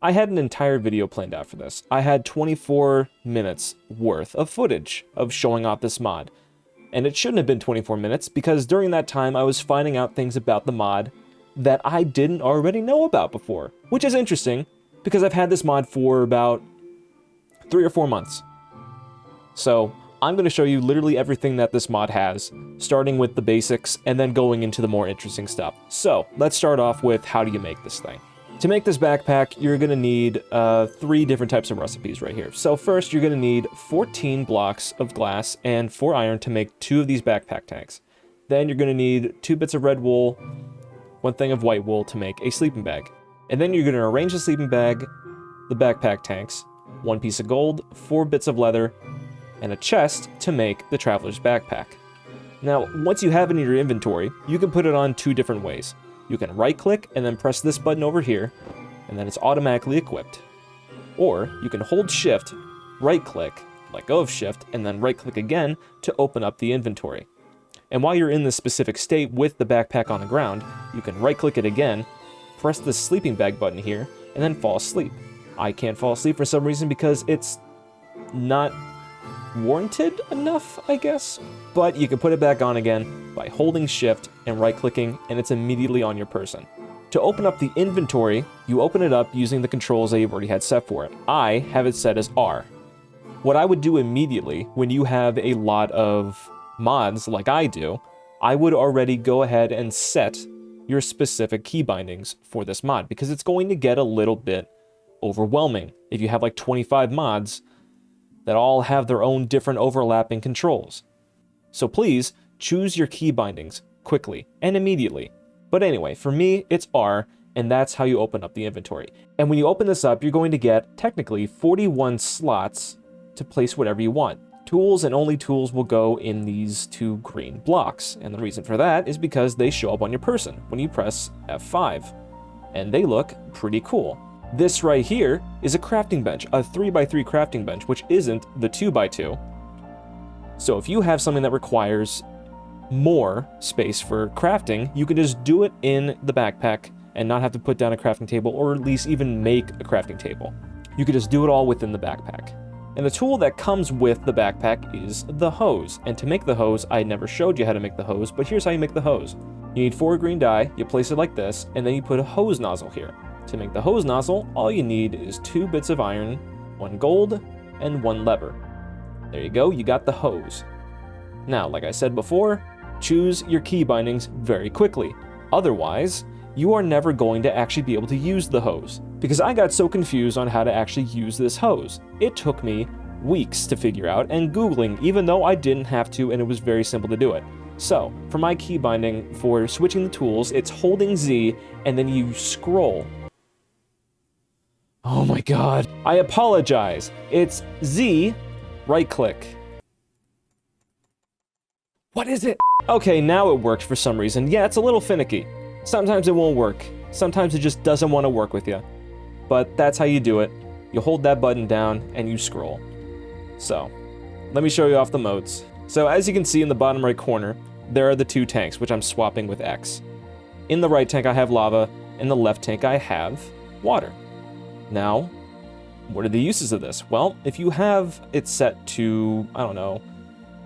I had an entire video planned out for this. I had 24 minutes worth of footage of showing off this mod. And it shouldn't have been 24 minutes, because during that time I was finding out things about the mod that I didn't already know about before. Which is interesting, because I've had this mod for about 3 or 4 months. So I'm going to show you literally everything that this mod has, starting with the basics and then going into the more interesting stuff. So let's start off with how do you make this thing. To make this backpack, you're going to need 3 different types of recipes right here. So first, you're going to need 14 blocks of glass and 4 iron to make 2 of these backpack tanks. Then you're going to need 2 bits of red wool, 1 thing of white wool to make a sleeping bag. And then you're going to arrange the sleeping bag, the backpack tanks, 1 piece of gold, 4 bits of leather, and a chest to make the traveler's backpack. Now, once you have it in your inventory, you can put it on 2 different ways. You can right-click and then press this button over here, and then it's automatically equipped. Or you can hold Shift, right-click, let go of Shift, and then right-click again to open up the inventory. And while you're in this specific state with the backpack on the ground, you can right-click it again, press the sleeping bag button here, and then fall asleep. I can't fall asleep for some reason because it's not warranted enough, I guess. But you can put it back on again by holding Shift and right-clicking, and it's immediately on your person. To open up the inventory, you open it up using the controls that you've already had set for it. I have it set as R. What I would do immediately when you have a lot of mods like I do, I would already go ahead and set your specific key bindings for this mod, because it's going to get a little bit overwhelming if you have like 25 mods that all have their own different overlapping controls. So please choose your key bindings quickly and immediately. But anyway, for me, it's R, and that's how you open up the inventory. And when you open this up, you're going to get technically 41 slots to place whatever you want. Tools and only tools will go in these 2 green blocks. And the reason for that is because they show up on your person when you press F5. And they look pretty cool. This right here is a crafting bench, a 3x3 crafting bench, which isn't the 2x2. So if you have something that requires more space for crafting, you can just do it in the backpack and not have to put down a crafting table, or at least even make a crafting table. You can just do it all within the backpack. And the tool that comes with the backpack is the hose. And to make the hose, I never showed you how to make the hose, but here's how you make the hose. You need 4 green dye, you place it like this, and then you put a hose nozzle here. To make the hose nozzle, all you need is 2 bits of iron, 1 gold, and 1 lever. There you go, you got the hose. Now, like I said before, choose your key bindings very quickly. Otherwise, you are never going to actually be able to use the hose. Because I got so confused on how to actually use this hose. It took me weeks to figure out, and Googling, even though I didn't have to, and it was very simple to do it. So, for my key binding, for switching the tools, it's holding Z, and then you scroll. Oh my god. I apologize. It's Z, right-click. What is it? Okay, now it worked for some reason. Yeah, it's a little finicky. Sometimes it won't work. Sometimes it just doesn't want to work with you. But that's how you do it. You hold that button down and you scroll. So, let me show you off the modes. So as you can see in the bottom right corner, there are the 2 tanks, which I'm swapping with X. In the right tank I have lava, in the left tank I have water. Now, what are the uses of this? Well, if you have it set to, I don't know,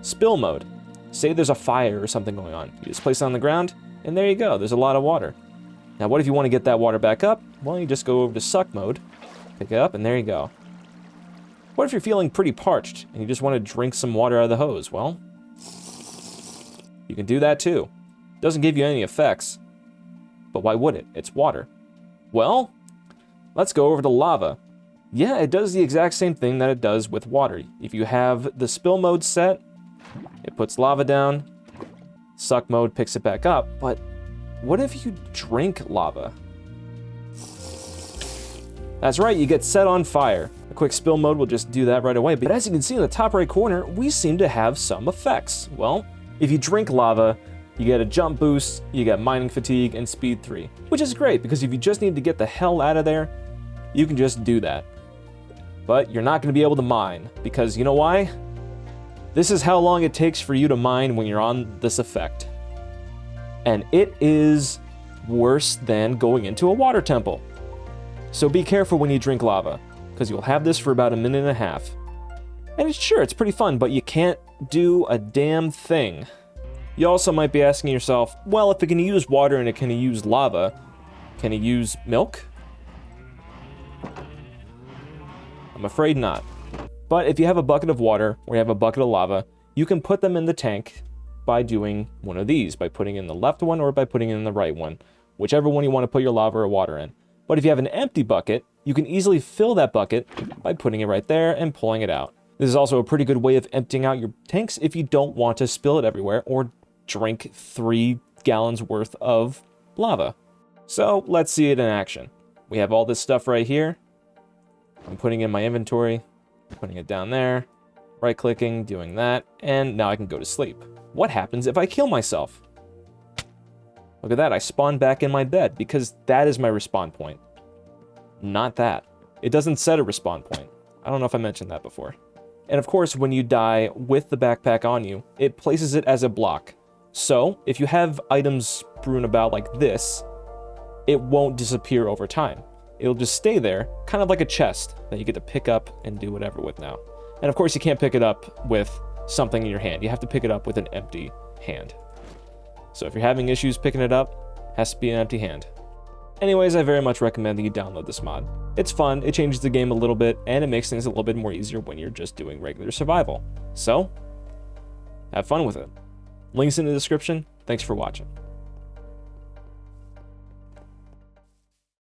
spill mode, say there's a fire or something going on, you just place it on the ground, and there you go, there's a lot of water. Now, what if you want to get that water back up? Well, you just go over to suck mode, pick it up, and there you go. What if you're feeling pretty parched, and you just want to drink some water out of the hose? Well, you can do that too. Doesn't give you any effects, but why would it? It's water. Well, let's go over to lava. Yeah, it does the exact same thing that it does with water. If you have the spill mode set, it puts lava down, suck mode picks it back up, but what if you drink lava? That's right, you get set on fire. A quick spill mode will just do that right away, but as you can see in the top right corner, we seem to have some effects. Well, if you drink lava, you get a jump boost, you get mining fatigue, and speed 3, which is great because if you just need to get the hell out of there, you can just do that. But you're not going to be able to mine, because you know why? This is how long it takes for you to mine when you're on this effect. And it is worse than going into a water temple. So be careful when you drink lava, because you'll have this for about a minute and a half. And it's pretty fun, but you can't do a damn thing. You also might be asking yourself, well, if it can use water and it can use lava, can it use milk? I'm afraid not. But if you have a bucket of water or you have a bucket of lava, you can put them in the tank by doing one of these, by putting in the left one or by putting in the right one, whichever one you want to put your lava or water in. But if you have an empty bucket, you can easily fill that bucket by putting it right there and pulling it out. This is also a pretty good way of emptying out your tanks if you don't want to spill it everywhere or drink 3 gallons worth of lava. So let's see it in action. We have all this stuff right here. I'm putting in my inventory, putting it down there, right-clicking, doing that, and now I can go to sleep. What happens if I kill myself? Look at that, I spawned back in my bed because that is my respawn point. Not that. It doesn't set a respawn point. I don't know if I mentioned that before. And of course, when you die with the backpack on you, it places it as a block. So if you have items strewn about like this, it won't disappear over time. It'll just stay there, kind of like a chest that you get to pick up and do whatever with now. And of course, you can't pick it up with something in your hand. You have to pick it up with an empty hand. So if you're having issues picking it up, it has to be an empty hand. Anyways, I very much recommend that you download this mod. It's fun, it changes the game a little bit, and it makes things a little bit more easier when you're just doing regular survival. So, have fun with it. Links in the description. Thanks for watching.